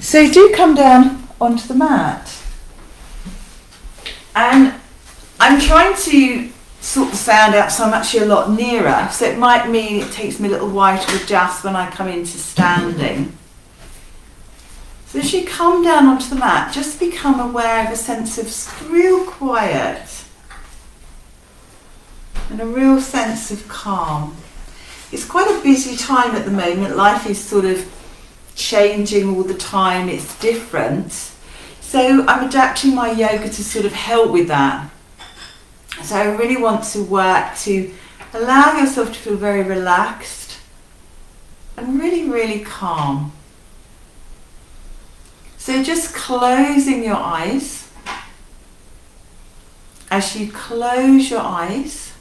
So do come down onto the mat. And I'm trying to sort the sound out so I'm actually a lot nearer, so it might mean it takes me a little while to adjust when I come into standing. So as you come down onto the mat, just become aware of a sense of real quiet and a real sense of calm. It's quite a busy time at the moment. Life is sort of changing all the time, it's different. So I'm adapting my yoga to sort of help with that. So I really want to work to allow yourself to feel very relaxed and really, really calm. So just closing your eyes. As you close your eyes,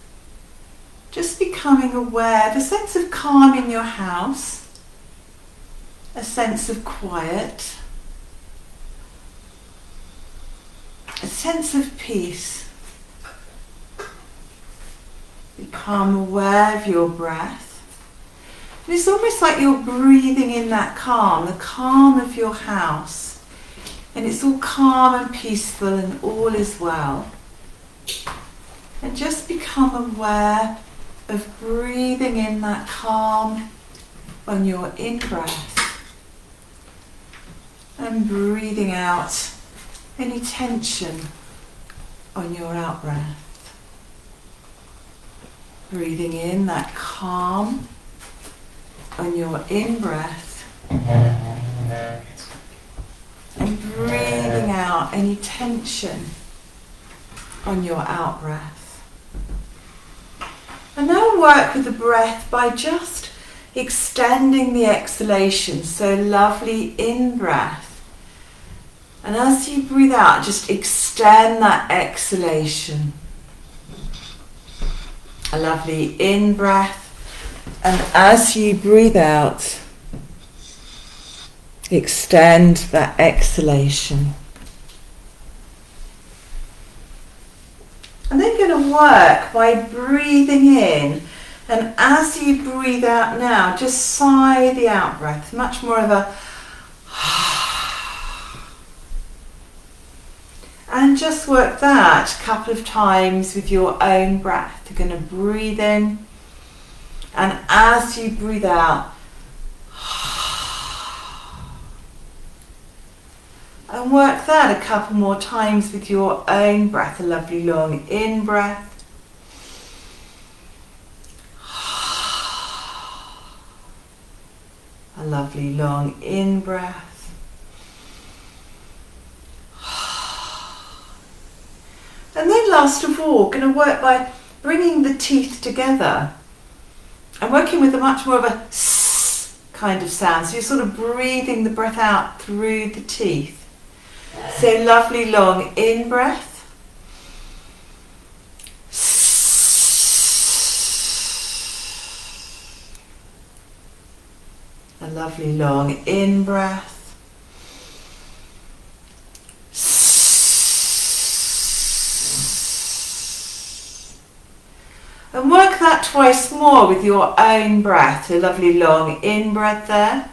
just becoming aware of a sense of calm in your house, a sense of quiet, a sense of peace. Become aware of your breath. And it's almost like you're breathing in that calm, the calm of your house. And it's all calm and peaceful and all is well. And just become aware of breathing in that calm on your in-breath. And breathing out any tension on your out-breath. Breathing in that calm on your in-breath. And breathing out any tension on your out-breath. And now work with the breath by just extending the exhalation. So lovely in-breath. And as you breathe out, just extend that exhalation. A lovely in-breath. And as you breathe out, extend that exhalation. And then you're going to work by breathing in. And as you breathe out now, just sigh the out-breath. Much more of a and just work that a couple of times with your own breath. You're going to breathe in, and as you breathe out, and work that a couple more times with your own breath. A lovely long in-breath. A lovely long in-breath. And then last of all, going to work by bringing the teeth together and working with a much more of a s kind of sound. So you're sort of breathing the breath out through the teeth. So lovely long in-breath. A lovely long in-breath. And work that twice more with your own breath. A lovely long in-breath there.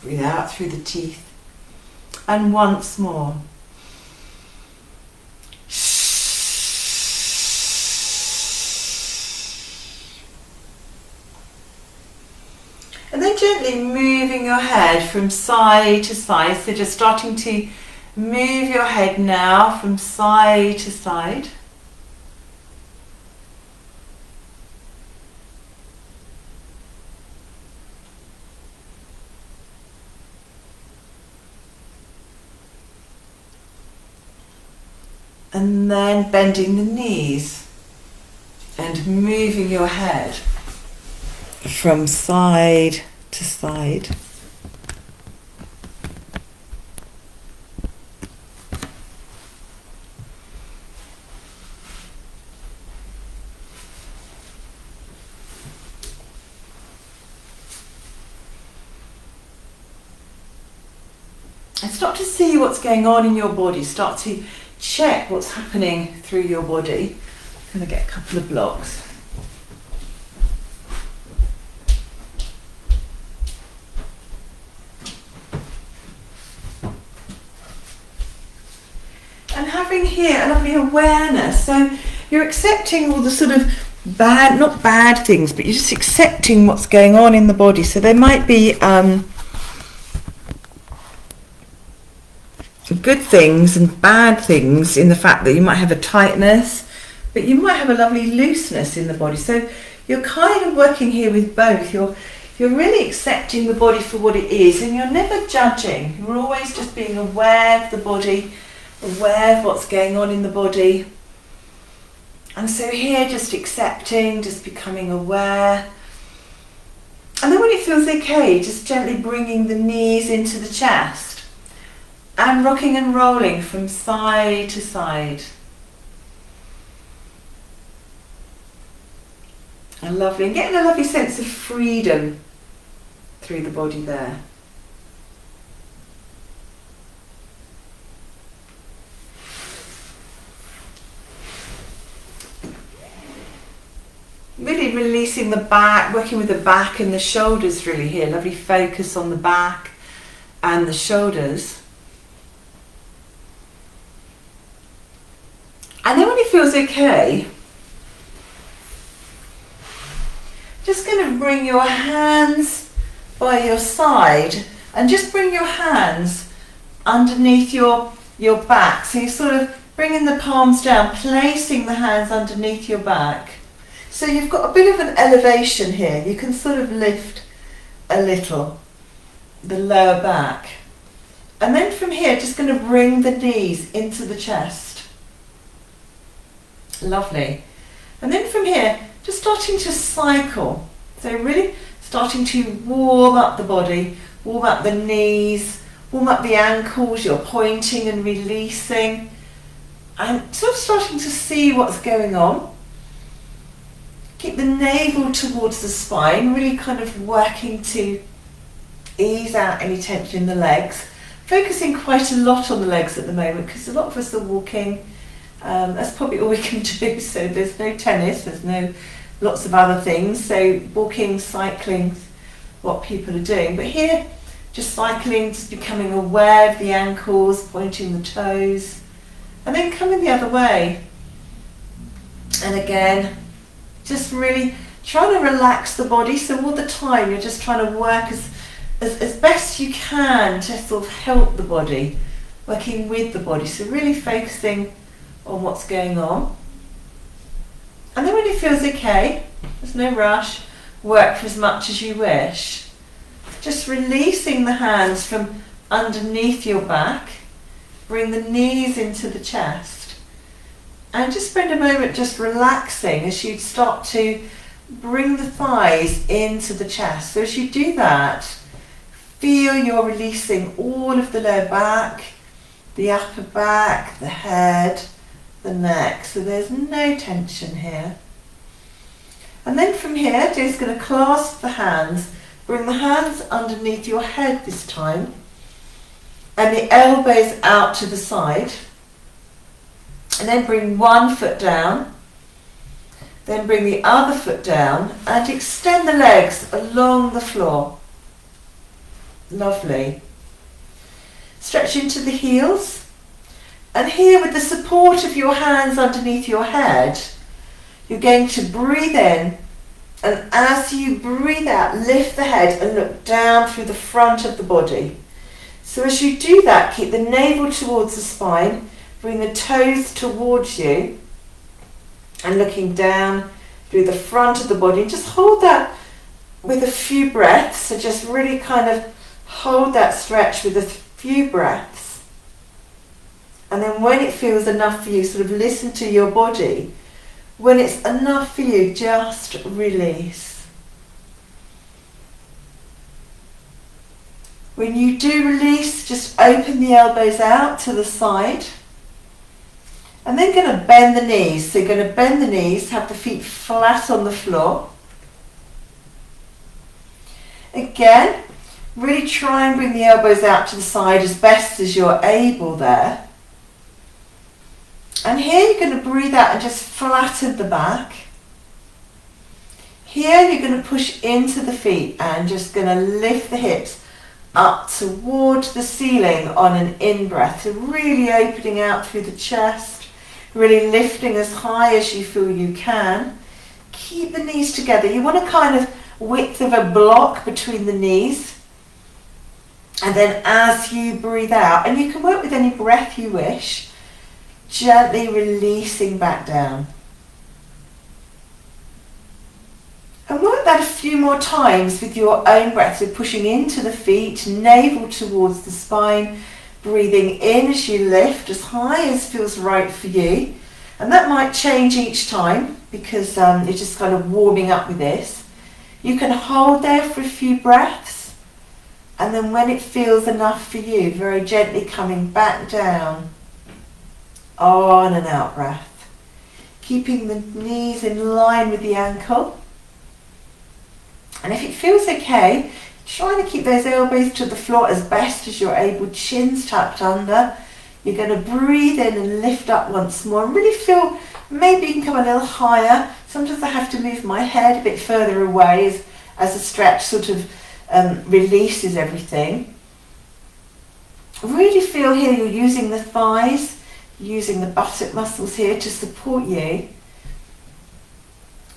Breathe out through the teeth. And once more. And then gently moving your head from side to side. So just starting to move your head now from side to side. And then bending the knees and moving your head from side to side. And start to see what's going on in your body. Start to check what's happening through your body. I'm going to get a couple of blocks. having here a lovely awareness. So you're accepting all the sort of not bad things, but you're just accepting what's going on in the body. So there might be good things and bad things in the fact that you might have a tightness, but you might have a lovely looseness in the body. So you're kind of working here with both. You're really accepting the body for what it is, and you're never judging. You're always just being aware of the body, aware of what's going on in the body. And so here, just accepting, just becoming aware. And then when it feels okay, just gently bringing the knees into the chest and rocking and rolling from side to side. And lovely, and getting a lovely sense of freedom through the body there. Really releasing the back, working with the back and the shoulders really here. Lovely focus on the back and the shoulders. And then when it feels okay, just going to bring your hands by your side and just bring your hands underneath your back. So you're sort of bringing the palms down, placing the hands underneath your back. So you've got a bit of an elevation here. You can sort of lift a little the lower back. And then from here, just going to bring the knees into the chest. Lovely. And then from here, just starting to cycle. So really starting to warm up the body, warm up the knees, warm up the ankles. You're pointing and releasing. And sort of starting to see what's going on. Keep the navel towards the spine, really kind of working to ease out any tension in the legs. Focusing quite a lot on the legs at the moment because a lot of us are walking. That's probably all we can do. So there's no tennis, there's no lots of other things. So walking, cycling, what people are doing. But here, just cycling, just becoming aware of the ankles, pointing the toes, and then coming the other way. And again, just really trying to relax the body. So all the time you're just trying to work as best you can to sort of help the body, working with the body. So really focusing on what's going on. And then when it feels okay, there's no rush, work for as much as you wish. Just releasing the hands from underneath your back, bring the knees into the chest. And just spend a moment just relaxing as you start to bring the thighs into the chest. So as you do that, feel you're releasing all of the lower back, the upper back, the head, the neck. So there's no tension here. And then from here, just going to clasp the hands, bring the hands underneath your head this time, and the elbows out to the side. And then bring one foot down, then bring the other foot down and extend the legs along the floor. Lovely. Stretch into the heels. And here, with the support of your hands underneath your head, you're going to breathe in, and as you breathe out, lift the head and look down through the front of the body. So as you do that, keep the navel towards the spine. Bring the toes towards you and looking down through the front of the body. Just hold that with a few breaths. So just really kind of hold that stretch with a few breaths. And then when it feels enough for you, sort of listen to your body. When it's enough for you, just release. When you do release, just open the elbows out to the side. And then going to bend the knees. So you're going to bend the knees, have the feet flat on the floor. Again, really try and bring the elbows out to the side as best as you're able there. And here you're going to breathe out and just flatten the back. Here you're going to push into the feet and just going to lift the hips up toward the ceiling on an in-breath. So really opening out through the chest, really lifting as high as you feel you can. Keep the knees together. You want a kind of width of a block between the knees. And then as you breathe out, and you can work with any breath you wish, gently releasing back down. And work that a few more times with your own breath. So pushing into the feet, navel towards the spine, breathing in as you lift as high as feels right for you. And that might change each time because you're just kind of warming up with this. You can hold there for a few breaths. And then when it feels enough for you, very gently coming back down. On and out breath. Keeping the knees in line with the ankle. And if it feels okay, try to keep those elbows to the floor as best as you're able, chins tucked under. You're going to breathe in and lift up once more. And really feel, maybe you can come a little higher. Sometimes I have to move my head a bit further away as the stretch sort of releases everything. Really feel here you're using the thighs, using the buttock muscles here to support you.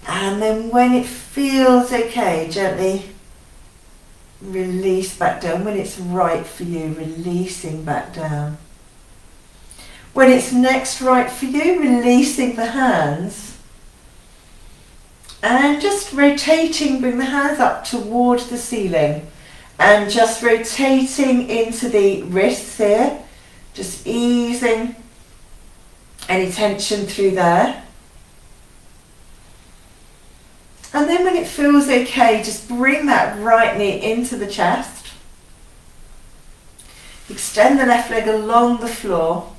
And then when it feels okay, gently release back down. When it's right for you, releasing back down. When it's next right for you, releasing the hands. And just rotating, bring the hands up towards the ceiling. And just rotating into the wrists here. Just easing any tension through there. And then when it feels okay, just bring that right knee into the chest. Extend the left leg along the floor.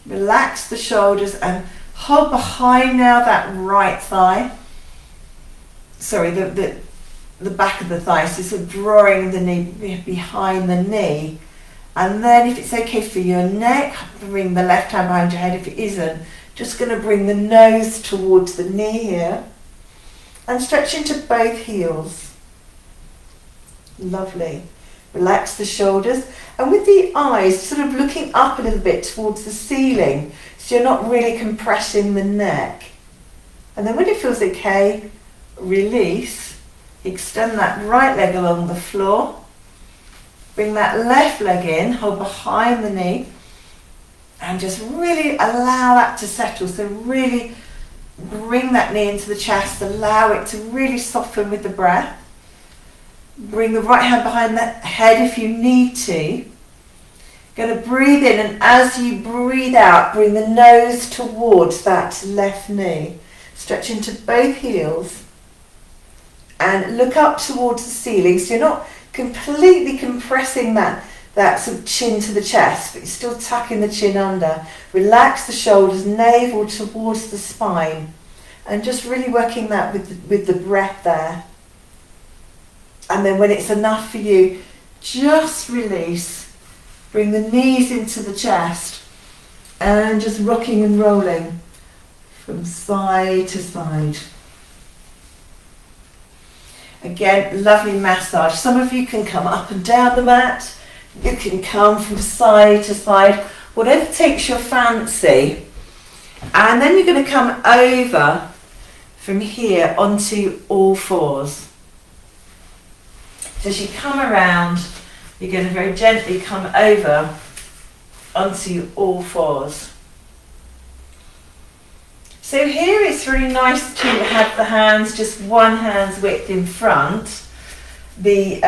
Relax the shoulders and hold behind now that right thigh. Sorry, the back of the thigh. So sort of drawing the knee behind the knee. And then if it's okay for your neck, bring the left hand behind your head. If it isn't, just going to bring the nose towards the knee here. And stretch into both heels. Lovely. Relax the shoulders. And with the eyes sort of looking up a little bit towards the ceiling. So you're not really compressing the neck. And then when it feels okay, release. Extend that right leg along the floor. Bring that left leg in. Hold behind the knee. And just really allow that to settle. So really bring that knee into the chest, allow it to really soften with the breath. Bring the right hand behind the head if you need to. Going to breathe in, and as you breathe out, bring the nose towards that left knee. Stretch into both heels and look up towards the ceiling. So you're not completely compressing that sort of chin to the chest, but you're still tucking the chin under. Relax the shoulders, navel towards the spine, and just really working that with the breath there. And then when it's enough for you, just release. Bring the knees into the chest and just rocking and rolling from side to side. Again, lovely massage. Some of you can come up and down the mat. You can come from side to side, whatever takes your fancy. And then you're going to come over from here onto all fours. So as you come around, you're going to very gently come over onto all fours. So here it's really nice to have the hands just one hand's width in front, the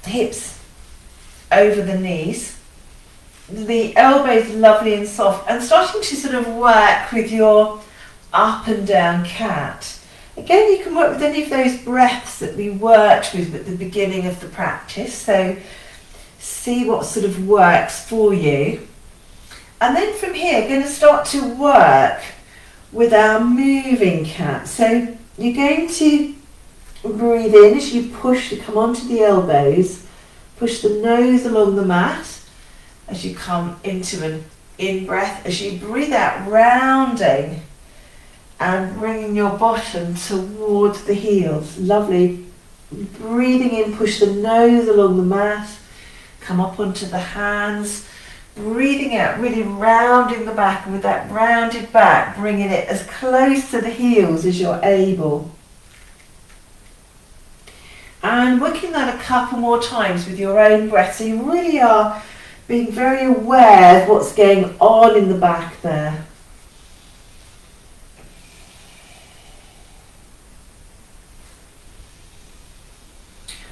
hips over the knees, the elbows lovely and soft, and starting to sort of work with your up and down cat. Again, you can work with any of those breaths that we worked with at the beginning of the practice, so see what sort of works for you. And then from here, going to start to work with our moving cat. So you're going to breathe in as you push to come onto the elbows. Push the nose along the mat as you come into an in-breath. As you breathe out, rounding and bringing your bottom towards the heels. Lovely Breathing in, push the nose along the mat, come up onto the hands. Breathing out, really rounding the back, and with that rounded back, bringing it as close to the heels as you're able. And working that a couple more times with your own breath, so you really are being very aware of what's going on in the back there.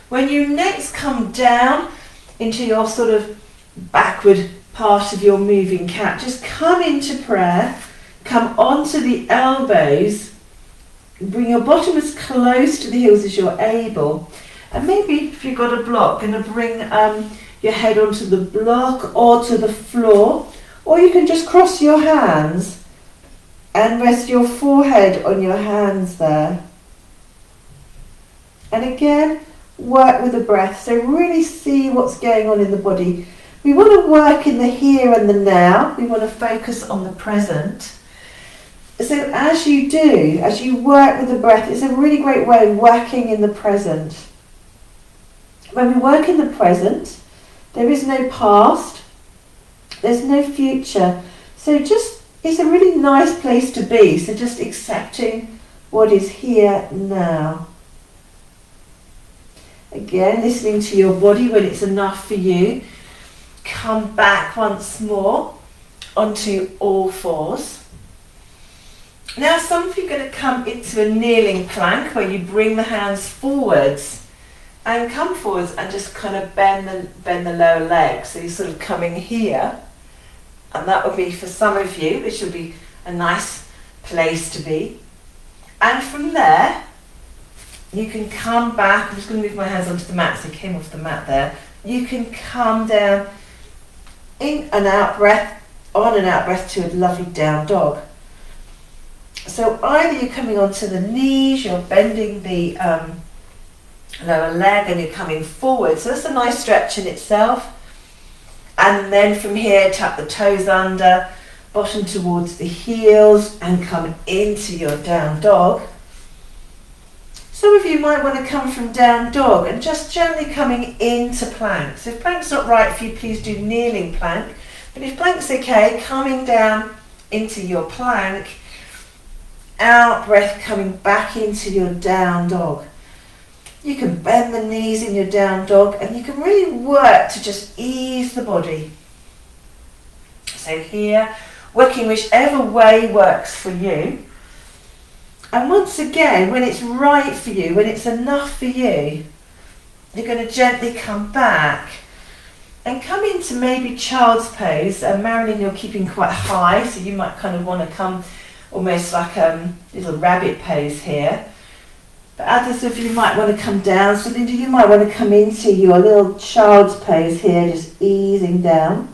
When you next come down into your sort of backward part of your moving cat, just come into prayer, come onto the elbows, bring your bottom as close to the heels as you're able, and maybe if you've got a block, going to bring your head onto the block or to the floor, or you can just cross your hands and rest your forehead on your hands there. And again, work with the breath, so really see what's going on in the body. We want to work in the here and the now. We want to focus on the present. So as you do, as you work with the breath, it's a really great way of working in the present. When we work in the present, there is no past, there's no future. So just, it's a really nice place to be. So just accepting what is here now. Again, listening to your body when it's enough for you. Come back once more onto all fours. Now some of you are going to come into a kneeling plank where you bring the hands forwards and come forwards and just kind of bend the lower leg. So you're sort of coming here, and that will be for some of you, which will be a nice place to be. And from there, you can come back. I'm just going to move my hands onto the mat, so I came off the mat there. You can come down, in and out breath, on and out breath to a lovely down dog. So either you're coming onto the knees, you're bending the lower leg and you're coming forward. So that's a nice stretch in itself. And then from here, tap the toes under, bottom towards the heels, and come into your down dog. Some of you might want to come from down dog and just gently coming into plank. So if plank's not right for you, please do kneeling plank. But if plank's okay, coming down into your plank, out breath, coming back into your down dog. You can bend the knees in your down dog, and you can really work to just ease the body. So here, working whichever way works for you. And once again, when it's right for you, when it's enough for you, you're going to gently come back and come into maybe child's pose. And Marilyn, you're keeping quite high, so you might kind of want to come almost like a little rabbit pose here. But others of you might want to come down. So Linda, you might want to come into your little child's pose here, just easing down.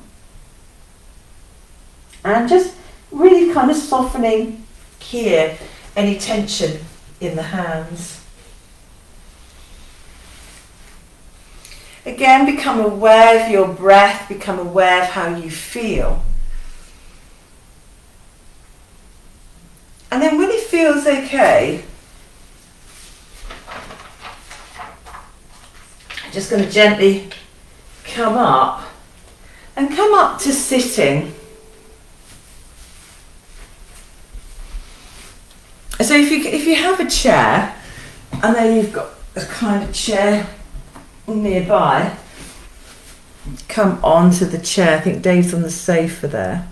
And just really kind of softening here any tension in the hands. Again, become aware of your breath, become aware of how you feel. And then when it feels okay, I'm just going to gently come up to sitting. So if you have a chair, and then you've got a kind of chair nearby, come onto the chair. I think Dave's on the sofa there.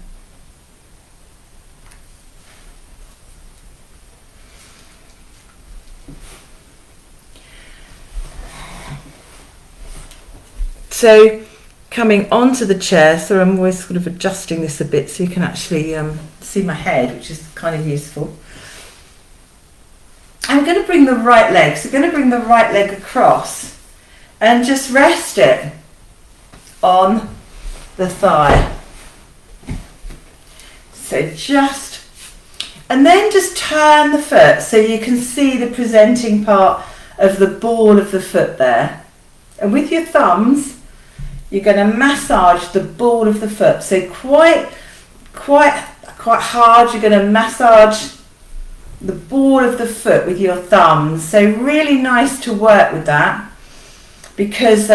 So coming onto the chair, so I'm always sort of adjusting this a bit so you can actually see my head, which is kind of useful. I'm going to bring the right leg, so I'm going to bring the right leg across and just rest it on the thigh. So and then just turn the foot so you can see the presenting part of the ball of the foot there. And with your thumbs, you're going to massage the ball of the foot. So quite hard, you're going to massage the ball of the foot with your thumbs. So really nice to work with that, because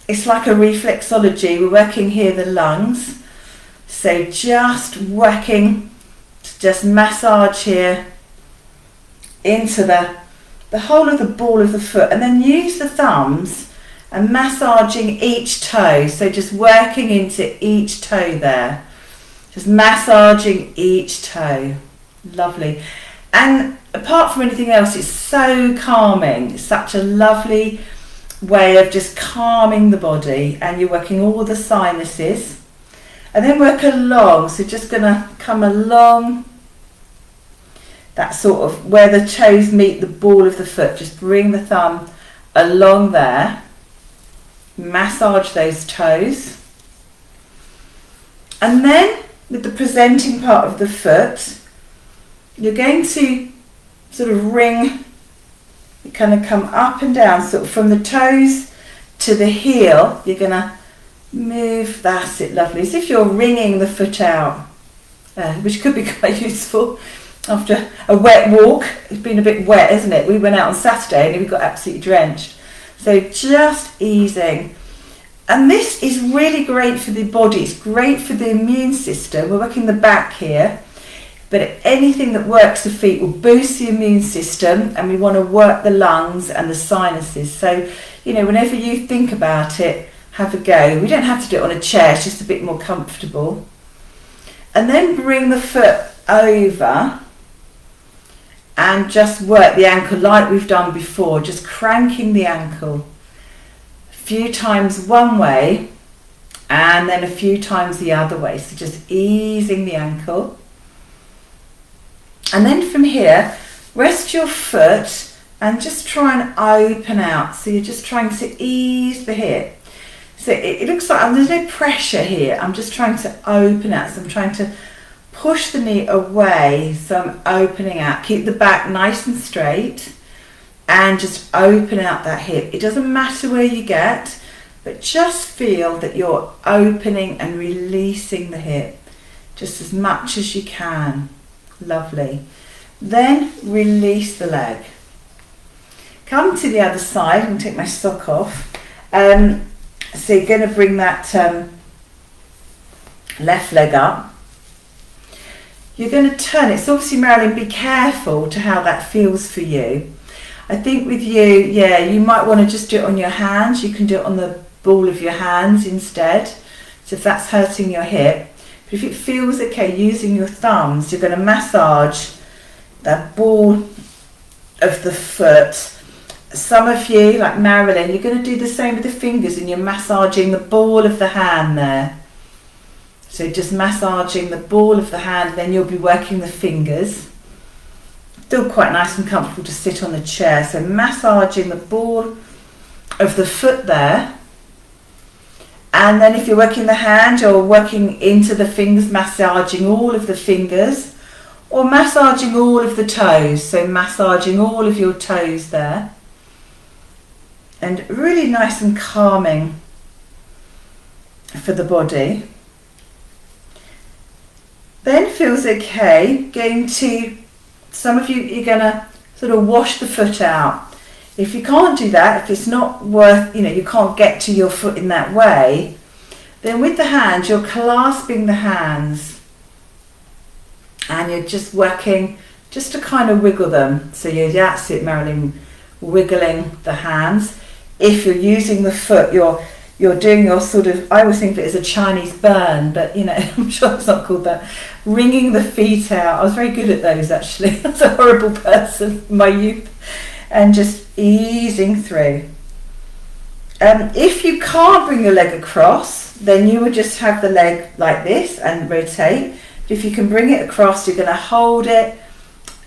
it's like a reflexology. We're working here the lungs. So just working to just massage here into the whole of the ball of the foot, and then use the thumbs and massaging each toe. So just working into each toe there. Just massaging each toe. Lovely. And apart from anything else, it's so calming. It's such a lovely way of just calming the body, and you're working all the sinuses. And then work along. So just going to come along that sort of where the toes meet the ball of the foot. Just bring the thumb along there. Massage those toes. And then with the presenting part of the foot, you're going to sort of ring, you kind of come up and down, sort of from the toes to the heel. You're going to move, that's it, lovely. As if you're wringing the foot out, which could be quite useful after a wet walk. It's been a bit wet, isn't it? We went out on Saturday and we got absolutely drenched. So just easing. And this is really great for the body. It's great for the immune system. We're working the back here. But anything that works the feet will boost the immune system, and we want to work the lungs and the sinuses. So, whenever you think about it, have a go. We don't have to do it on a chair, it's just a bit more comfortable. And then bring the foot over and just work the ankle like we've done before, just cranking the ankle. A few times one way and then a few times the other way. So just easing the ankle. And then from here, rest your foot and just try and open out. So you're just trying to ease the hip. So it looks like there's no pressure here. I'm just trying to open out. So I'm trying to push the knee away. So I'm opening out. Keep the back nice and straight and just open out that hip. It doesn't matter where you get, but just feel that you're opening and releasing the hip just as much as you can. Lovely. Then release the leg. Come to the other side. I'm going to take my sock off. So you're going to bring that left leg up. You're going to turn it. So obviously, Marilyn, be careful to how that feels for you. I think with you, you might want to just do it on your hands. You can do it on the ball of your hands instead. So if that's hurting your hip. But if it feels okay, using your thumbs, you're going to massage that ball of the foot. Some of you, like Marilyn, you're going to do the same with the fingers, and you're massaging the ball of the hand there. So just massaging the ball of the hand, then you'll be working the fingers. Still quite nice and comfortable to sit on the chair. So massaging the ball of the foot there. And then if you're working the hand, you're working into the fingers, massaging all of the fingers, or massaging all of the toes. So massaging all of your toes there. And really nice and calming for the body. Then feels okay. Going to, some of you, you're going to sort of wash the foot out. If you can't do that, if it's not worth, you can't get to your foot in that way, then with the hands, you're clasping the hands and you're just working just to kind of wiggle them. So that's it, Marilyn, wiggling the hands. If you're using the foot, you're doing your sort of, I always think of it as a Chinese burn, but I'm sure it's not called that. Wringing the feet out. I was very good at those actually. I was a horrible person in my youth. And just easing through. If you can't bring your leg across, then you would just have the leg like this and rotate. But if you can bring it across, you're going to hold it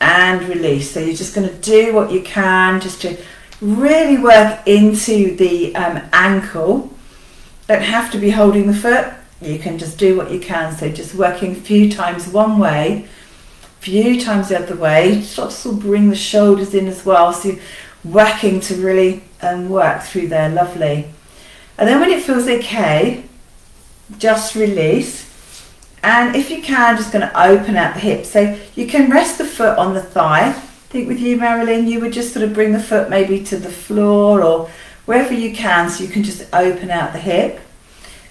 and release. So you're just going to do what you can just to really work into the ankle. Don't have to be holding the foot. You can just do what you can. So just working a few times one way, few times the other way. Sort of bring the shoulders in as well. So you're working to really work through there. Lovely. And then when it feels okay, just release And if you can, just going to open out the hip. So you can rest the foot on the thigh. I think with you, Marilyn, you would just sort of bring the foot maybe to the floor or wherever you can, so you can just open out the hip.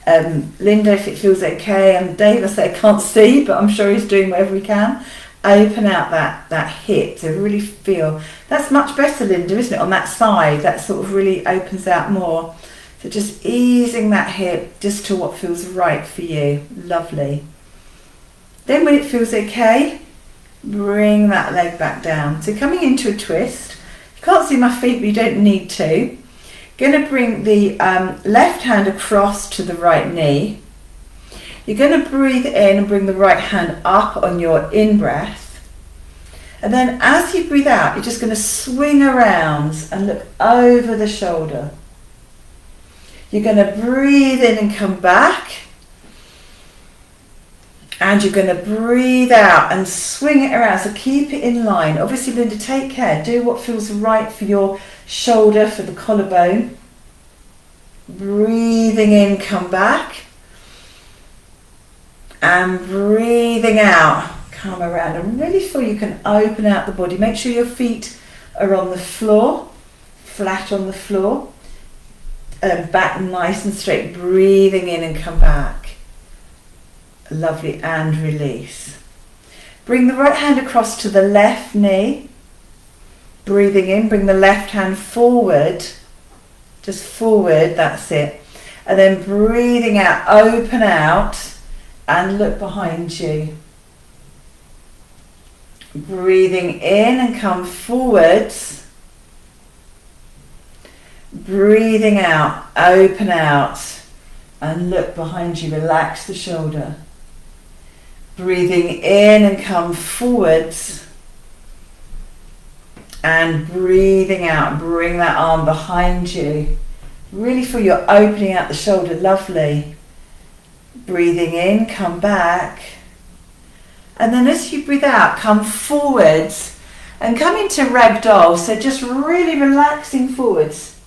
Linda, if it feels okay, and Dave, I say I can't see, but I'm sure he's doing whatever he can. Open out that hip to really feel. That's much better, Linda, isn't it? On that side, that sort of really opens out more. So just easing that hip just to what feels right for you. Lovely. Then when it feels okay, bring that leg back down. So coming into a twist. You can't see my feet, but you don't need to. Going to bring the left hand across to the right knee. You're going to breathe in and bring the right hand up on your in-breath. And then as you breathe out, you're just going to swing around and look over the shoulder. You're going to breathe in and come back. And you're going to breathe out and swing it around. So keep it in line. Obviously, Linda, take care. Do what feels right for your shoulder, for the collarbone. Breathing in, come back. And breathing out, come around. And really feel you can open out the body. Make sure your feet are on the floor, flat on the floor. Back nice and straight. Breathing in and come back. Lovely, and release. Bring the right hand across to the left knee. Breathing in, bring the left hand forward. Just forward, that's it. And then breathing out, open out and look behind you. Breathing in and come forwards. Breathing out, open out and look behind you. Relax the shoulder. Breathing in and come forwards. And breathing out, bring that arm behind you. Really feel you're opening out the shoulder, lovely. Breathing in, come back. And then as you breathe out, come forwards and come into ragdoll. So just really relaxing forwards.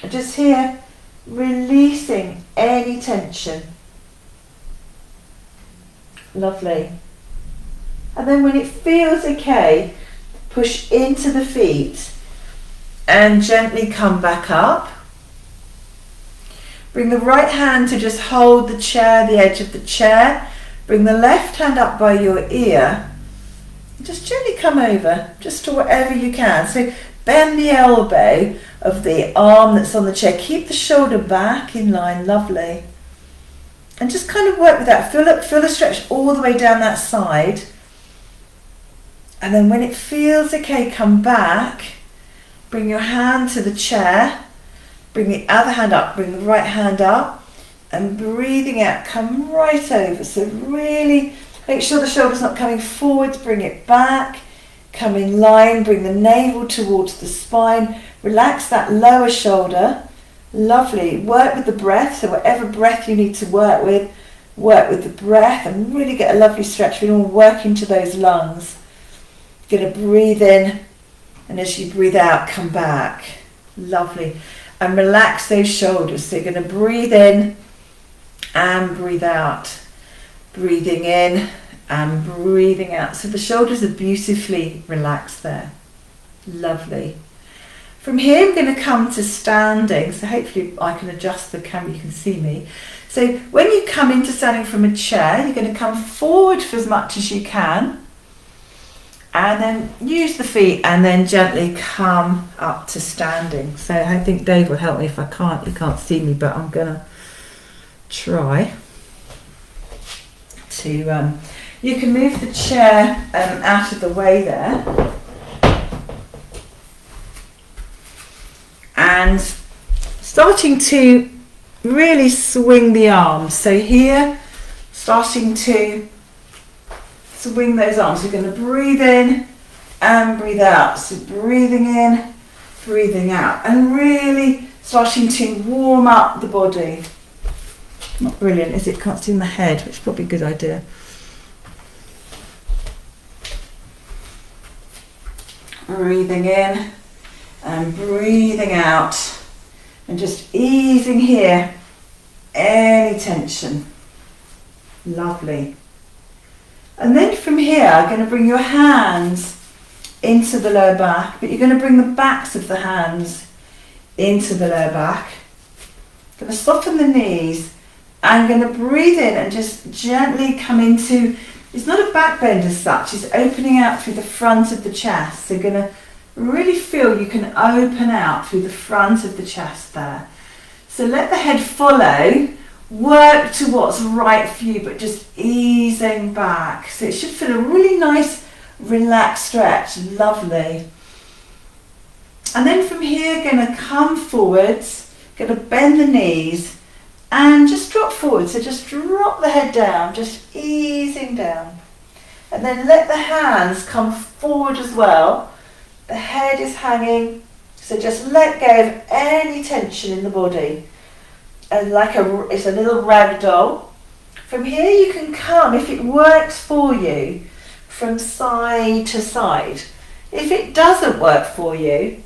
Just here, releasing any tension. Lovely. And then when it feels okay, push into the feet and gently come back up. Bring the right hand to just hold the chair, the edge of the chair. Bring the left hand up by your ear. Just gently come over, just to wherever you can. So bend the elbow of the arm that's on the chair. Keep the shoulder back in line, lovely. And just kind of work with that. Feel the stretch all the way down that side. And then when it feels okay, come back. Bring your hand to the chair. Bring the other hand up. Bring the right hand up. And breathing out, come right over. So really make sure the shoulder's not coming forwards. Bring it back. Come in line. Bring the navel towards the spine. Relax that lower shoulder. Lovely. Work with the breath. So whatever breath you need to work with the breath and really get a lovely stretch. We're all working to those lungs. You're going to breathe in, and as you breathe out, come back. Lovely. And relax those shoulders. So you're going to breathe in and breathe out. Breathing in and breathing out. So the shoulders are beautifully relaxed there. Lovely. From here, I'm going to come to standing. So hopefully I can adjust the camera, you can see me. So when you come into standing from a chair, you're going to come forward for as much as you can. And then use the feet and then gently come up to standing. So I think Dave will help me if I can't. You can't see me, but I'm going to try to... you can move the chair out of the way there. And starting to really swing the arms. So here, starting to swing those arms. We're going to breathe in and breathe out. So breathing in, breathing out. And really starting to warm up the body. Not brilliant, is it? Can't see in the head, which is probably a good idea. Breathing in and breathing out. And just easing here any tension. Lovely. And then from here, I'm going to bring your hands into the lower back, but you're going to bring the backs of the hands into the lower back. Going to soften the knees and going to breathe in and just gently come into, it's not a back bend as such, it's opening out through the front of the chest. So you're going to really feel you can open out through the front of the chest there. So let the head follow, work to what's right for you, but just easing back. So it should feel a really nice, relaxed stretch. Lovely. And then from here, going to come forwards, going to bend the knees and just drop forward. So just drop the head down, just easing down. And then let the hands come forward as well. The head is hanging, so just let go of any tension in the body. And it's a little rag doll. From here you can come, if it works for you, from side to side. If it doesn't work for you,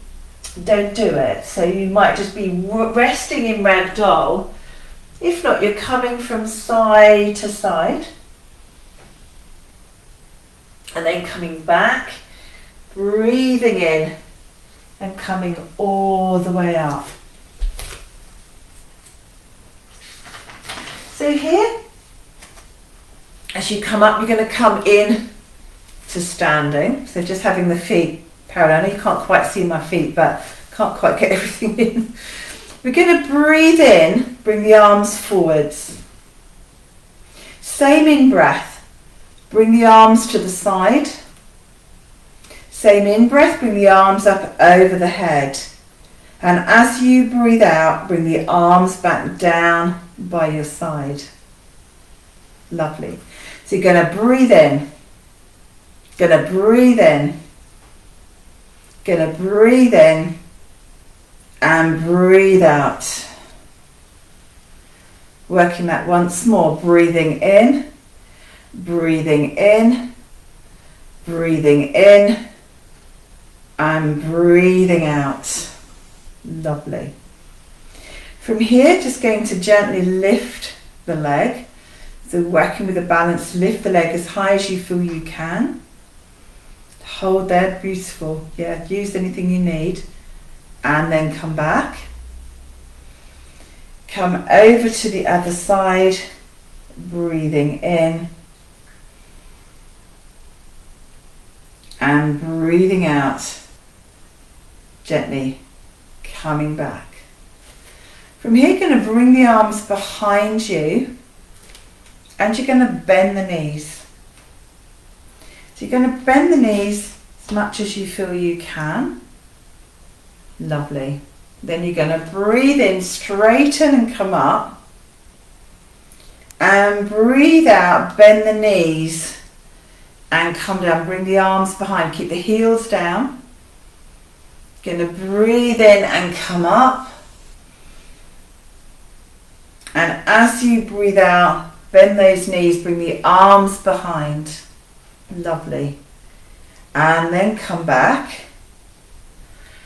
don't do it. So you might just be resting in rag doll. If not, you're coming from side to side. And then coming back, breathing in and coming all the way up. So here, as you come up, you're going to come in to standing. So just having the feet parallel. I know you can't quite see my feet, but can't quite get everything in. We're going to breathe in, bring the arms forwards. Same in breath. Bring the arms to the side. Same in breath, bring the arms up over the head. And as you breathe out, bring the arms back down by your side. Lovely. So you're going to breathe in. Going to breathe in. Going to breathe in. And breathe out. Working that once more. Breathing in. Breathing in. Breathing in. And breathing out. Lovely. From here, just going to gently lift the leg. So working with the balance, lift the leg as high as you feel you can. Hold there, beautiful. Yeah, use anything you need. And then come back. Come over to the other side, breathing in. And breathing out. Gently coming back. From here, you're going to bring the arms behind you and you're going to bend the knees. So you're going to bend the knees as much as you feel you can. Lovely. Then you're going to breathe in, straighten and come up. And breathe out, bend the knees and come down. Bring the arms behind, keep the heels down. Going to breathe in and come up. And as you breathe out, bend those knees, bring the arms behind. Lovely. And then come back.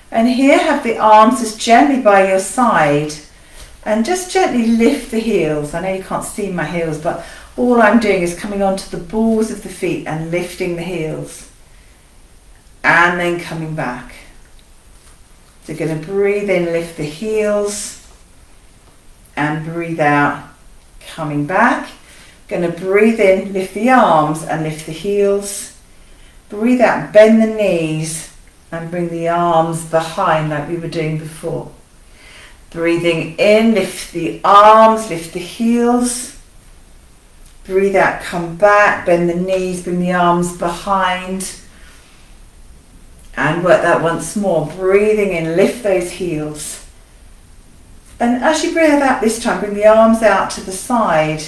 And here have the arms just gently by your side. And just gently lift the heels. I know you can't see my heels, but all I'm doing is coming onto the balls of the feet and lifting the heels. And then coming back. So you're going to breathe in, lift the heels, and breathe out, coming back. Going to breathe in, lift the arms and lift the heels. Breathe out, bend the knees and bring the arms behind like we were doing before. Breathing in, lift the arms, lift the heels. Breathe out, come back, bend the knees, bring the arms behind. And work that once more. Breathing in, lift those heels. And as you breathe out this time, bring the arms out to the side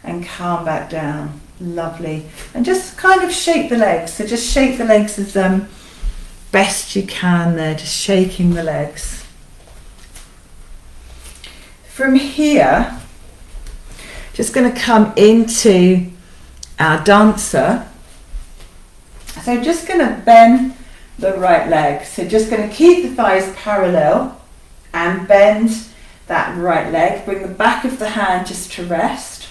and calm back down. Lovely. And just kind of shake the legs. So just shake the legs as best you can there, just shaking the legs. From here, just going to come into our dancer. So just going to bend the right leg. So just going to keep the thighs parallel and bend that right leg. Bring the back of the hand just to rest.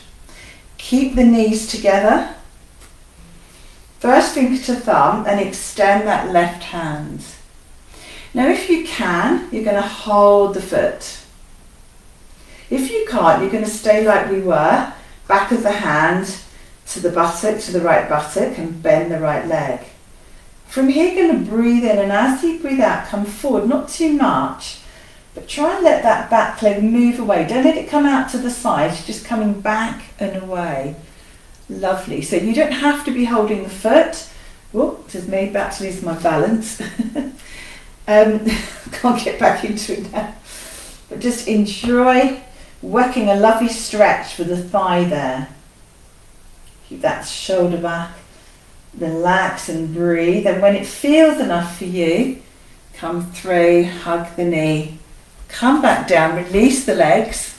Keep the knees together. First finger to thumb and extend that left hand. Now if you can, you're going to hold the foot. If you can't, you're going to stay like we were, back of the hand to the buttock, to the right buttock, and bend the right leg. From here, you're going to breathe in, and as you breathe out, come forward, not too much, but try and let that back leg move away. Don't let it come out to the side, you're just coming back and away. Lovely. So you don't have to be holding the foot. Oh, just made back to lose my balance. Can't get back into it now. But just enjoy working a lovely stretch for the thigh there. Keep that shoulder back. Relax and breathe. And when it feels enough for you, come through, hug the knee. Come back down, release the legs.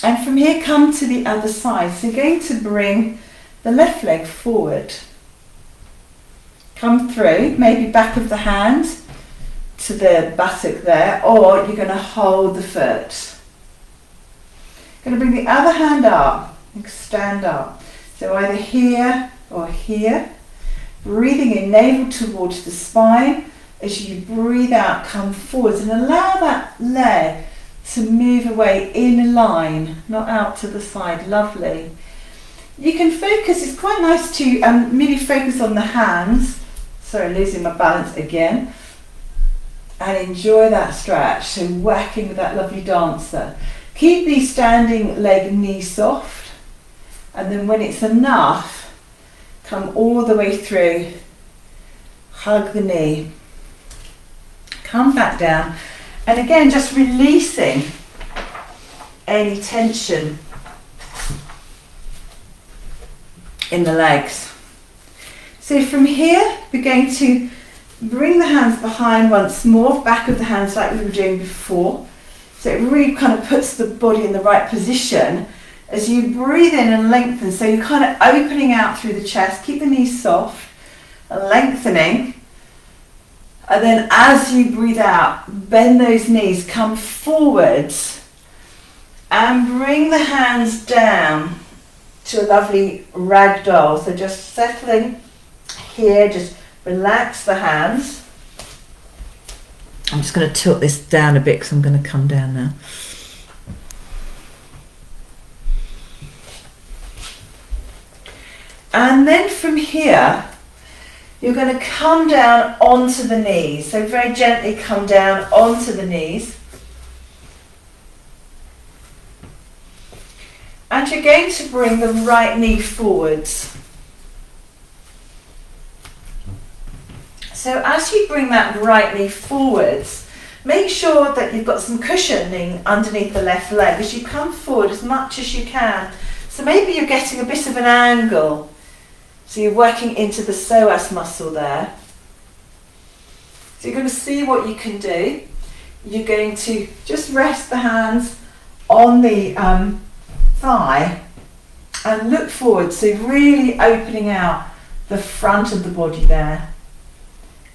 And from here, come to the other side. So you're going to bring the left leg forward. Come through, maybe back of the hand to the buttock there, or you're going to hold the foot. Going to bring the other hand up, stand up. So either here or here. Breathing in, navel towards the spine. As you breathe out, come forwards and allow that leg to move away in a line, not out to the side. Lovely. You can focus, it's quite nice to really focus on the hands. Sorry, losing my balance again. And enjoy that stretch. So working with that lovely dancer. Keep the standing leg and knee soft. And then when it's enough, come all the way through. Hug the knee. Come back down. And again, just releasing any tension in the legs. So from here, we're going to bring the hands behind once more, back of the hands like we were doing before. So it really kind of puts the body in the right position as you breathe in and lengthen. So you're kind of opening out through the chest, keep the knees soft, and lengthening. And then as you breathe out, bend those knees, come forwards, and bring the hands down to a lovely ragdoll. So just settling here, just relax the hands. I'm just going to tilt this down a bit because I'm going to come down now. And then from here, you're going to come down onto the knees. So very gently come down onto the knees. And you're going to bring the right knee forwards. So as you bring that right knee forwards, make sure that you've got some cushioning underneath the left leg as you come forward as much as you can. So maybe you're getting a bit of an angle. So you're working into the psoas muscle there. So you're going to see what you can do. You're going to just rest the hands on the thigh and look forward. So really opening out the front of the body there.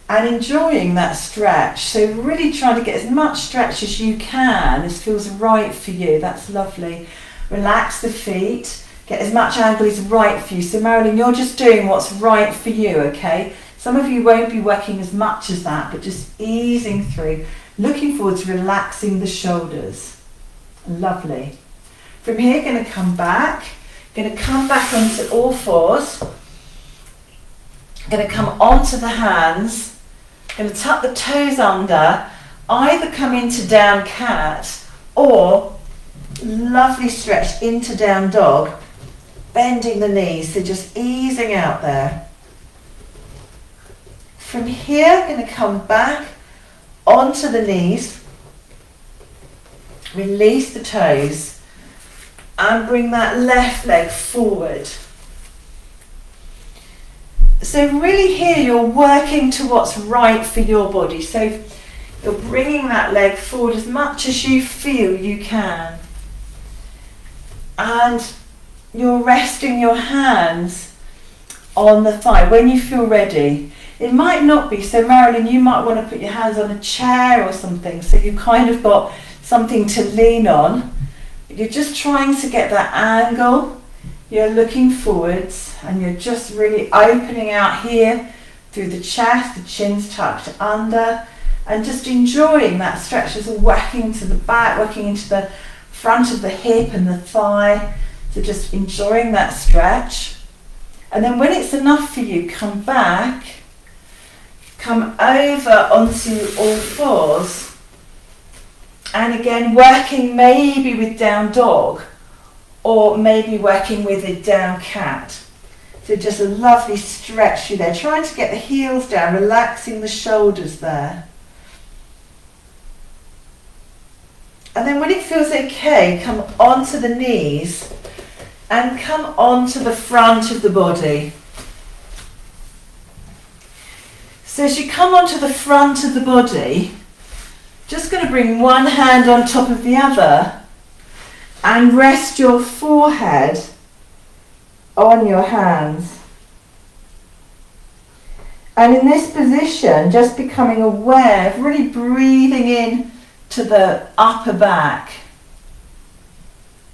And enjoying that stretch. So really try to get as much stretch as you can. This feels right for you. That's lovely. Relax the feet. Get as much angle as right for you. So Marilyn, you're just doing what's right for you, okay? Some of you won't be working as much as that, but just easing through. Looking forward to relaxing the shoulders. Lovely. From here, going to come back. Going to come back onto all fours. Going to come onto the hands. Going to tuck the toes under. Either come into down cat or lovely stretch into down dog. Bending the knees, so just easing out there. From here, going to come back onto the knees. Release the toes. And bring that left leg forward. So really here you're working to what's right for your body. So you're bringing that leg forward as much as you feel you can. And you're resting your hands on the thigh when you feel ready. It might not be, so Marilyn, you might want to put your hands on a chair or something so you've kind of got something to lean on. You're just trying to get that angle. you're looking forwards and you're just really opening out here through the chest, the chin's tucked under, and just enjoying that stretch as working to the back, working into the front of the hip and the thigh. So just enjoying that stretch. And then when it's enough for you, come back, come over onto all fours. And again, working maybe with down dog or maybe working with a down cat. So just a lovely stretch through there. Trying to get the heels down, relaxing the shoulders there. And then when it feels okay, come onto the knees and come onto the front of the body. So as you come onto the front of the body, just going to bring one hand on top of the other and rest your forehead on your hands. And in this position, just becoming aware of really breathing in to the upper back.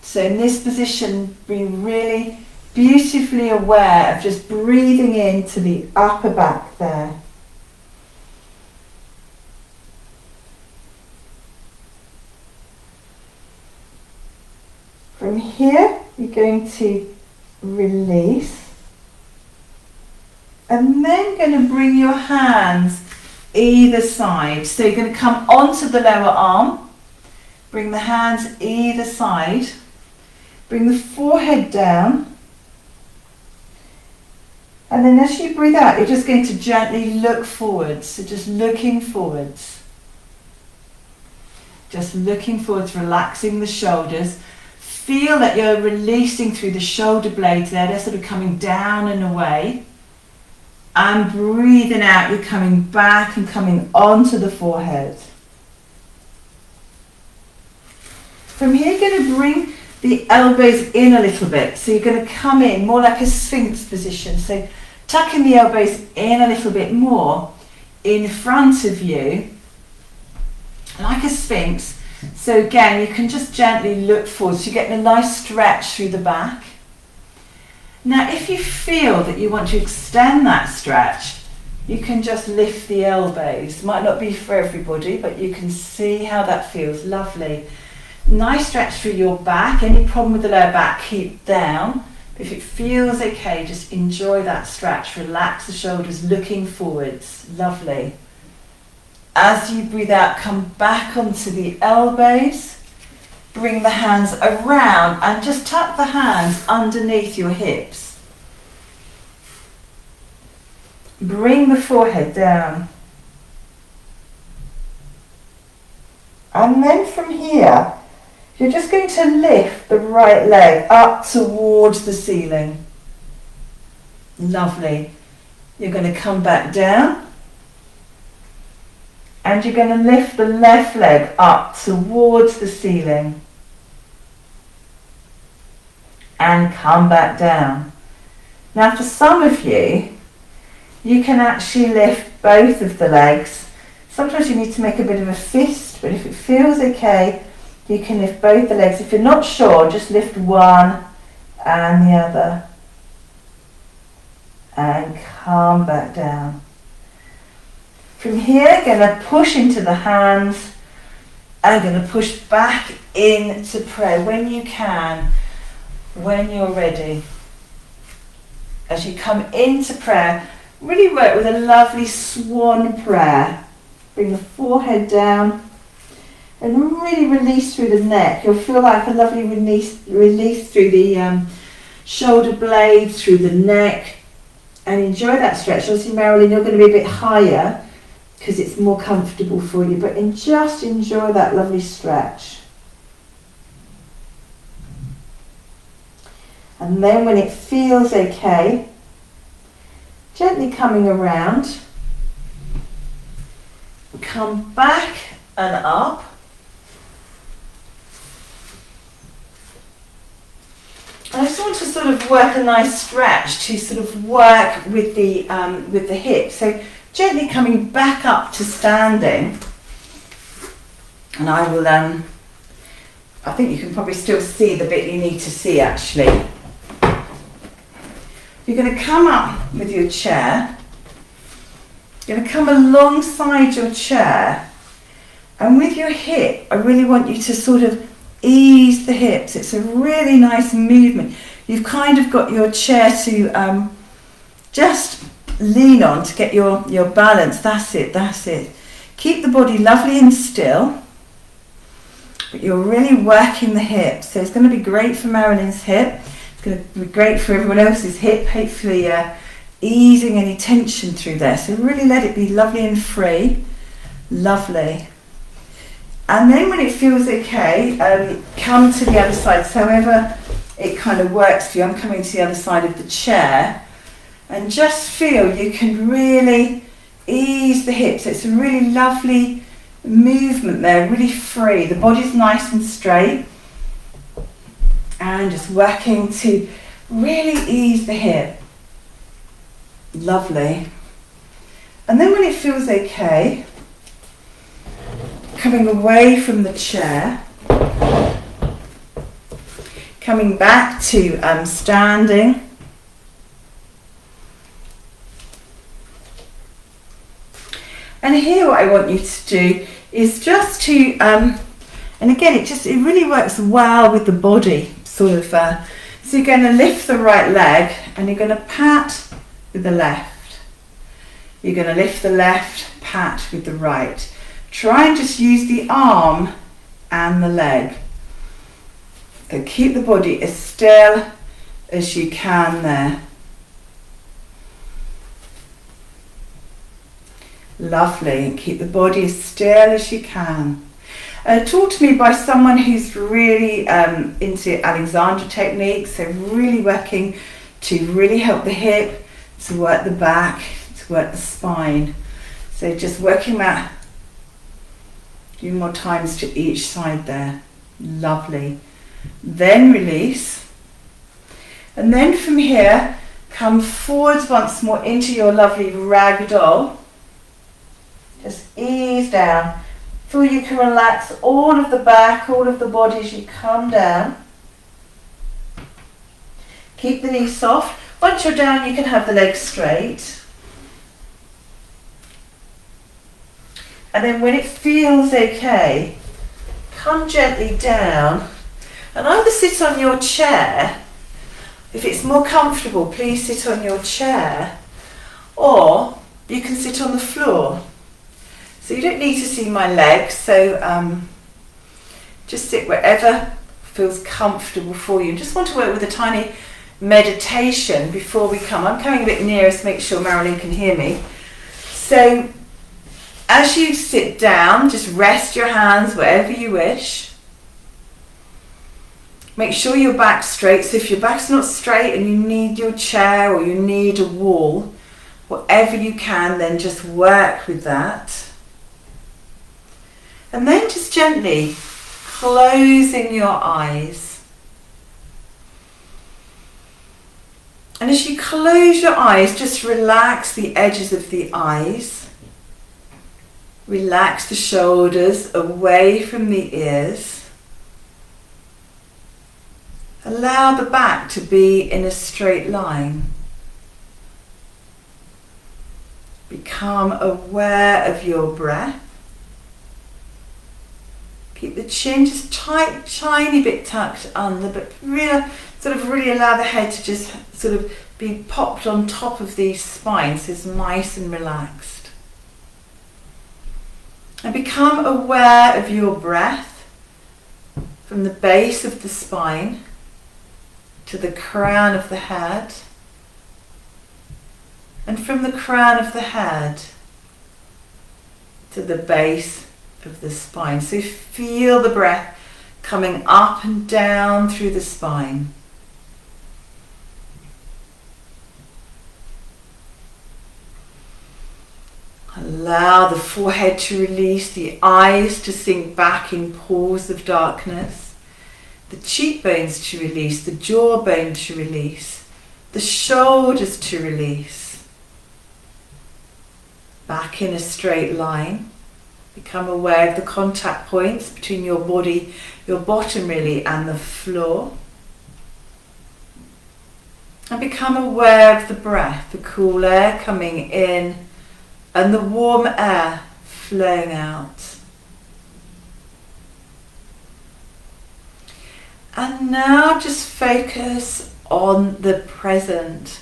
So in this position, being really beautifully aware of just breathing into the upper back there. From here, you're going to release. And then going to bring your hands either side. So you're going to come onto the lower arm. Bring the hands either side. Bring the forehead down. And then as you breathe out, you're just going to gently look forwards. So just looking forwards. Just looking forwards, relaxing the shoulders. Feel that you're releasing through the shoulder blades there. They're sort of coming down and away. And breathing out, you're coming back and coming onto the forehead. From here, you're going to bring the elbows in a little bit. So you're going to come in more like a sphinx position. So tucking the elbows in a little bit more in front of you, like a sphinx. So again, you can just gently look forward. So you're getting a nice stretch through the back. Now, if you feel that you want to extend that stretch, you can just lift the elbows. Might not be for everybody, but you can see how that feels. Lovely. Nice stretch through your back. Any problem with the lower back, keep down. If it feels okay, just enjoy that stretch. Relax the shoulders, looking forwards. Lovely. As you breathe out, come back onto the elbows. Bring the hands around and just tuck the hands underneath your hips. Bring the forehead down. And then from here, you're just going to lift the right leg up towards the ceiling. Lovely. You're going to come back down. And you're going to lift the left leg up towards the ceiling. And come back down. Now for some of you, you can actually lift both of the legs. Sometimes you need to make a bit of a fist, but if it feels okay, you can lift both the legs. If you're not sure, just lift one and the other. And come back down. From here, going to push into the hands and going to push back into prayer when you can, when you're ready. As you come into prayer, really work with a lovely swan prayer. Bring the forehead down and really release through the neck. You'll feel like a lovely release through the shoulder blades, through the neck, and enjoy that stretch. Obviously, Marilyn, you're going to be a bit higher because it's more comfortable for you, but just enjoy that lovely stretch. And then when it feels okay, gently coming around, come back and up. And I just want to sort of work a nice stretch to sort of work with the hips. So gently coming back up to standing. And I will, I think you can probably still see the bit you need to see actually. You're going to come up with your chair. You're going to come alongside your chair, and with your hip, I really want you to sort of ease the hips. It's a really nice movement. You've kind of got your chair to just lean on to get your balance. That's it, that's it. Keep the body lovely and still, but you're really working the hips. So it's going to be great for Marilyn's hip. It's going to be great for everyone else's hip, hopefully easing any tension through there. So really let it be lovely and free. Lovely. And then when it feels okay, come to the other side. So however it kind of works for you, I'm coming to the other side of the chair. And just feel you can really ease the hips. It's a really lovely movement there, really free. The body's nice and straight. And just working to really ease the hip. Lovely. And then when it feels okay, coming away from the chair, coming back to standing. And here what I want you to do is just to, and again it really works well with the body, sort of, so you're going to lift the right leg and you're going to pat with the left. You're going to lift the left, pat with the right. Try and just use the arm and the leg. And keep the body as still as you can there. Lovely. And keep the body as still as you can. Taught to me by someone who's really into Alexandra techniques, so really working to really help the hip, to work the back, to work the spine. So just working that a few more times to each side there. Lovely. Then release. And then from here, come forwards once more into your lovely ragdoll. Just ease down. Feel you can relax all of the back, all of the body as you come down. Keep the knees soft. Once you're down, you can have the legs straight. And then when it feels okay, come gently down and either sit on your chair. If it's more comfortable, please sit on your chair, or you can sit on the floor. So you don't need to see my legs, so just sit wherever feels comfortable for you. Just want to work with a tiny meditation before we come. I'm coming a bit nearer to make sure Marilyn can hear me. So as you sit down, just rest your hands wherever you wish. Make sure your back's straight. So if your back's not straight and you need your chair or you need a wall, whatever you can, then just work with that. And then just gently closing your eyes. And as you close your eyes, just relax the edges of the eyes. Relax the shoulders away from the ears. Allow the back to be in a straight line. Become aware of your breath. Keep the chin just tight, tiny bit tucked under, but really allow the head to just sort of be popped on top of the spine, so it's nice and relaxed. And become aware of your breath from the base of the spine to the crown of the head, and from the crown of the head to the base of the spine. So feel the breath coming up and down through the spine. Allow the forehead to release, the eyes to sink back in pools of darkness, the cheekbones to release, the jawbone to release, the shoulders to release. Back in a straight line. Become aware of the contact points between your body, your bottom really, and the floor. And become aware of the breath, the cool air coming in and the warm air flowing out. And now just focus on the present.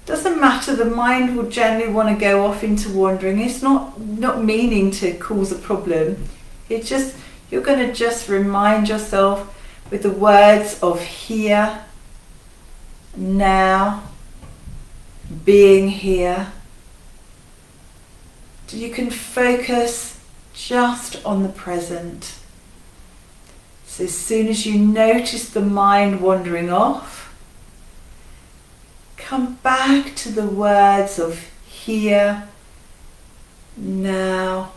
Doesn't matter, the mind will generally want to go off into wandering. It's not meaning to cause a problem. It's just, you're going to just remind yourself with the words of here, now, being here. You can focus just on the present. So as soon as you notice the mind wandering off, come back to the words of here, now,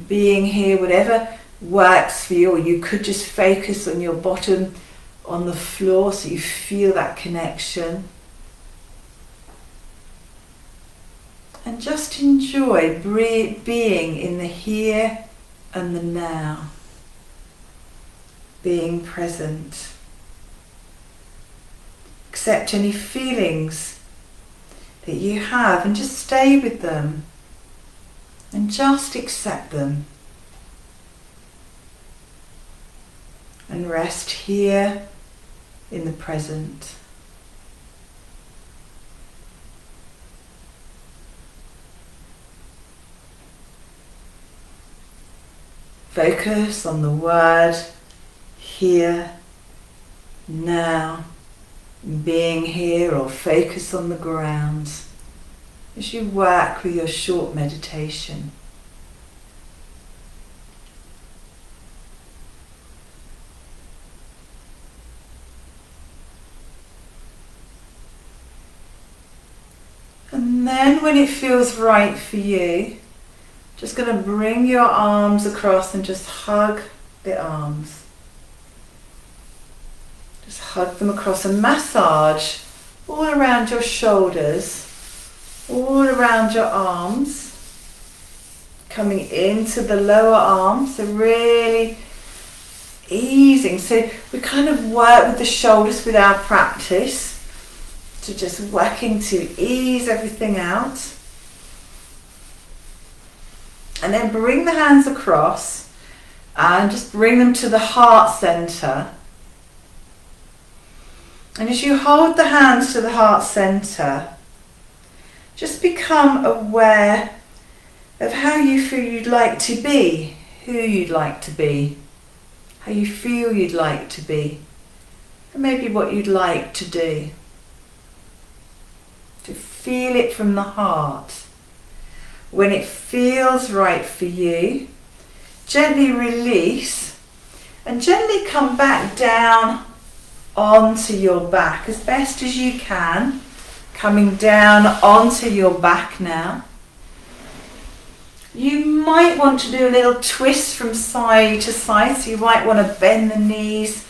being here, whatever works for you. Or you could just focus on your bottom on the floor so you feel that connection. And just enjoy being in the here and the now. Being present. Accept any feelings that you have and just stay with them. And just accept them. And rest here in the present. Focus on the word here, now, being here, or focus on the ground as you work with your short meditation. And then when it feels right for you, just going to bring your arms across and just hug the arms. Just hug them across and massage all around your shoulders, all around your arms, coming into the lower arms, so really easing. So we kind of work with the shoulders with our practice, to just working to ease everything out. And then bring the hands across and just bring them to the heart center. And as you hold the hands to the heart center, just become aware of how you feel you'd like to be, who you'd like to be, how you feel you'd like to be, and maybe what you'd like to do. To feel it from the heart. When it feels right for you, gently release and gently come back down onto your back as best as you can. Coming down onto your back now. You might want to do a little twist from side to side, so you might want to bend the knees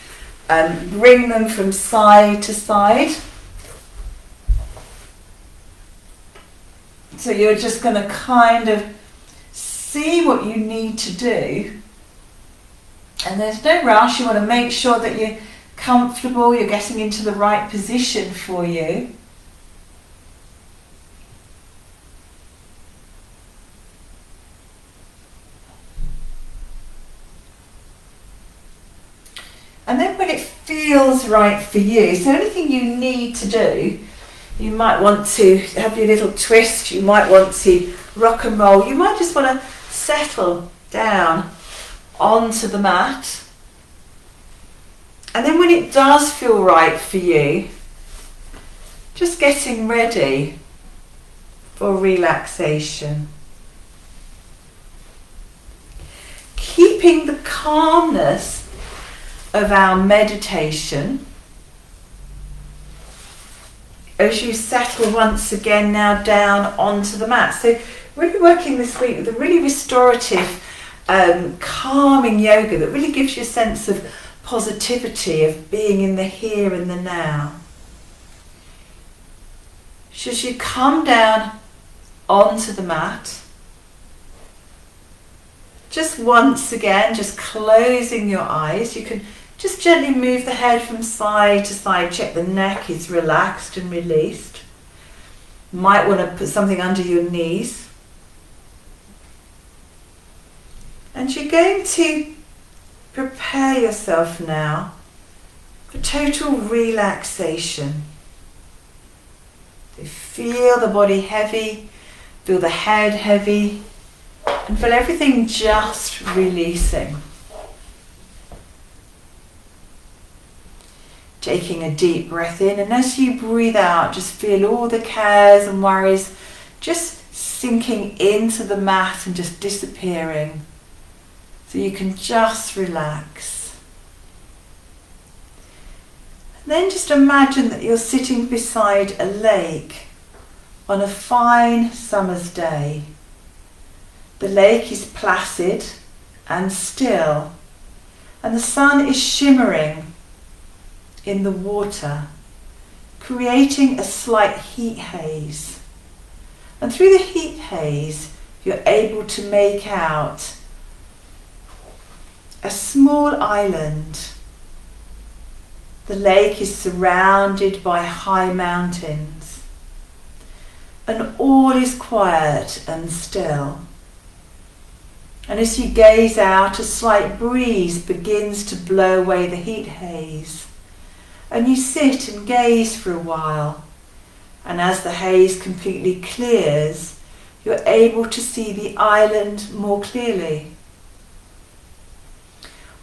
and bring them from side to side. So you're just going to kind of see what you need to do. And there's no rush. You want to make sure that you're comfortable, you're getting into the right position for you. And then when it feels right for you, so anything you need to do, you might want to have your little twist, you might want to rock and roll, you might just want to settle down onto the mat. And then when it does feel right for you, just getting ready for relaxation. Keeping the calmness of our meditation as you settle once again now down onto the mat. So really working this week with a really restorative, calming yoga that really gives you a sense of positivity, of being in the here and the now. So as you come down onto the mat, just once again, just closing your eyes. You can Just gently move the head from side to side. Check the neck is relaxed and released. Might want to put something under your knees. And you're going to prepare yourself now for total relaxation. So feel the body heavy, feel the head heavy, and feel everything just releasing. Taking a deep breath in, and as you breathe out, just feel all the cares and worries just sinking into the mat and just disappearing. So you can just relax. And then just imagine that you're sitting beside a lake on a fine summer's day. The lake is placid and still, and the sun is shimmering in the water, creating a slight heat haze. And through the heat haze, you're able to make out a small island. The lake is surrounded by high mountains, and all is quiet and still. And as you gaze out, a slight breeze begins to blow away the heat haze. And you sit and gaze for a while. And as the haze completely clears, you're able to see the island more clearly.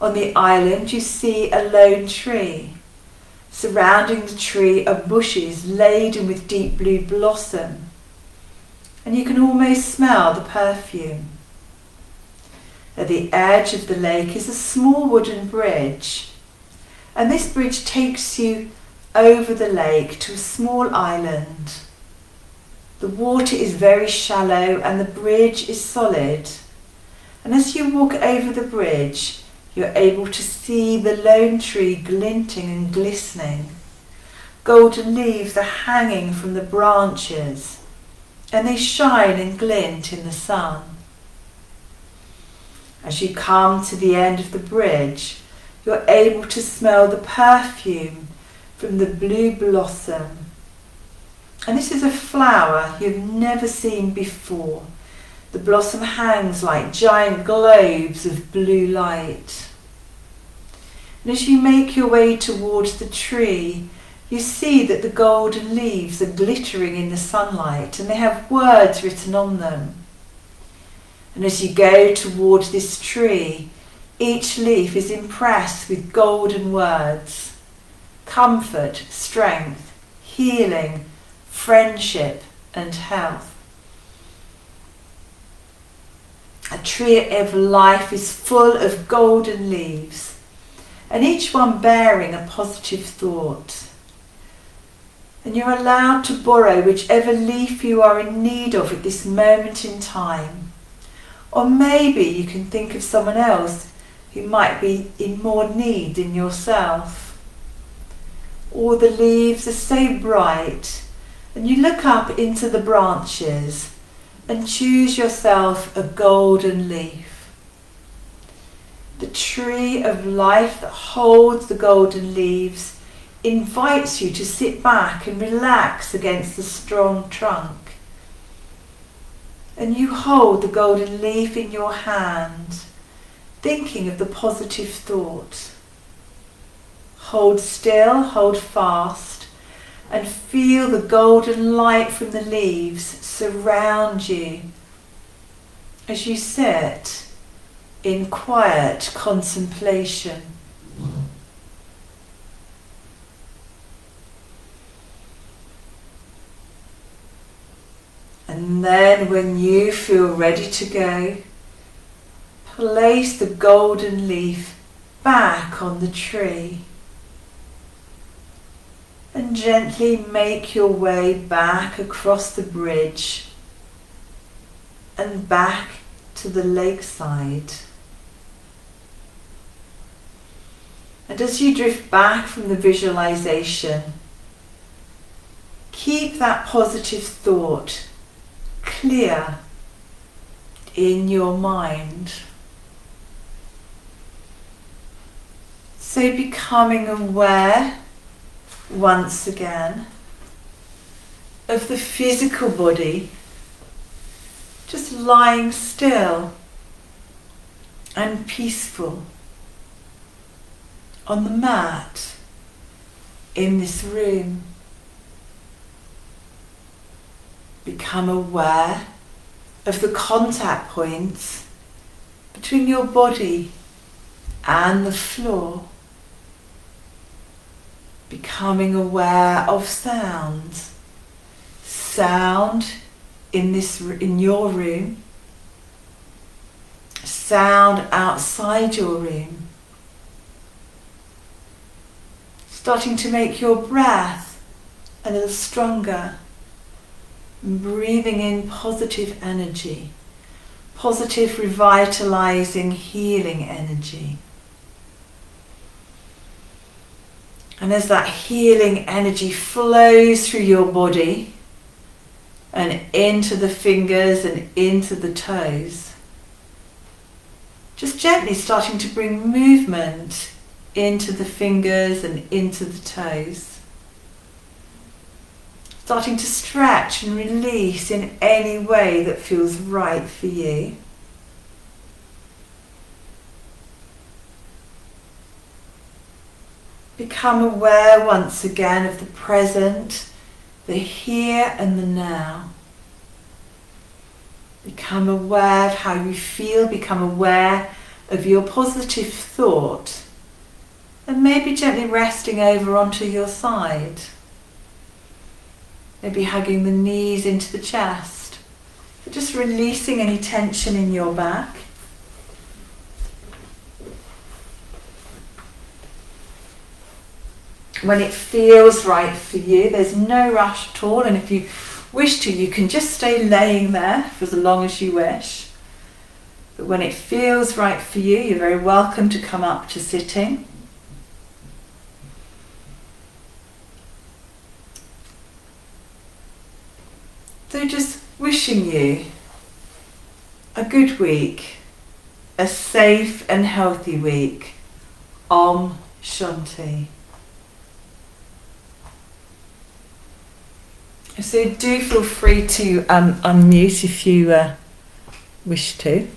On the island, you see a lone tree. Surrounding the tree are bushes laden with deep blue blossom. And you can almost smell the perfume. At the edge of the lake is a small wooden bridge. And this bridge takes you over the lake to a small island. The water is very shallow and the bridge is solid. And as you walk over the bridge, you're able to see the lone tree glinting and glistening. Golden leaves are hanging from the branches, and they shine and glint in the sun. As you come to the end of the bridge, you're able to smell the perfume from the blue blossom. And this is a flower you've never seen before. The blossom hangs like giant globes of blue light. And as you make your way towards the tree, you see that the golden leaves are glittering in the sunlight and they have words written on them. And as you go towards this tree, each leaf is impressed with golden words: comfort, strength, healing, friendship, and health. A tree of life is full of golden leaves, and each one bearing a positive thought. And you're allowed to borrow whichever leaf you are in need of at this moment in time. Or maybe you can think of someone else who might be in more need than yourself. All the leaves are so bright, and you look up into the branches and choose yourself a golden leaf. The tree of life that holds the golden leaves invites you to sit back and relax against the strong trunk. And you hold the golden leaf in your hand, thinking of the positive thought. Hold still, hold fast, and feel the golden light from the leaves surround you as you sit in quiet contemplation. And then when you feel ready to go, place the golden leaf back on the tree and gently make your way back across the bridge and back to the lakeside. And as you drift back from the visualization, keep that positive thought clear in your mind. So becoming aware once again of the physical body just lying still and peaceful on the mat in this room. Become aware of the contact points between your body and the floor. Becoming aware of sounds. Sound in your room. Sound outside your room. Starting to make your breath a little stronger. Breathing in positive energy. Positive, revitalizing, healing energy. And as that healing energy flows through your body and into the fingers and into the toes, just gently starting to bring movement into the fingers and into the toes. Starting to stretch and release in any way that feels right for you. Become aware once again of the present, the here and the now. Become aware of how you feel, become aware of your positive thought, and maybe gently resting over onto your side. Maybe hugging the knees into the chest, but just releasing any tension in your back. When it feels right for you, there's no rush at all, and if you wish to, you can just stay laying there for as long as you wish. But when it feels right for you, you're very welcome to come up to sitting. So just wishing you a good week, a safe and healthy week. Om Shanti. So do feel free to unmute if you wish to.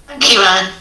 Thank you, Anne.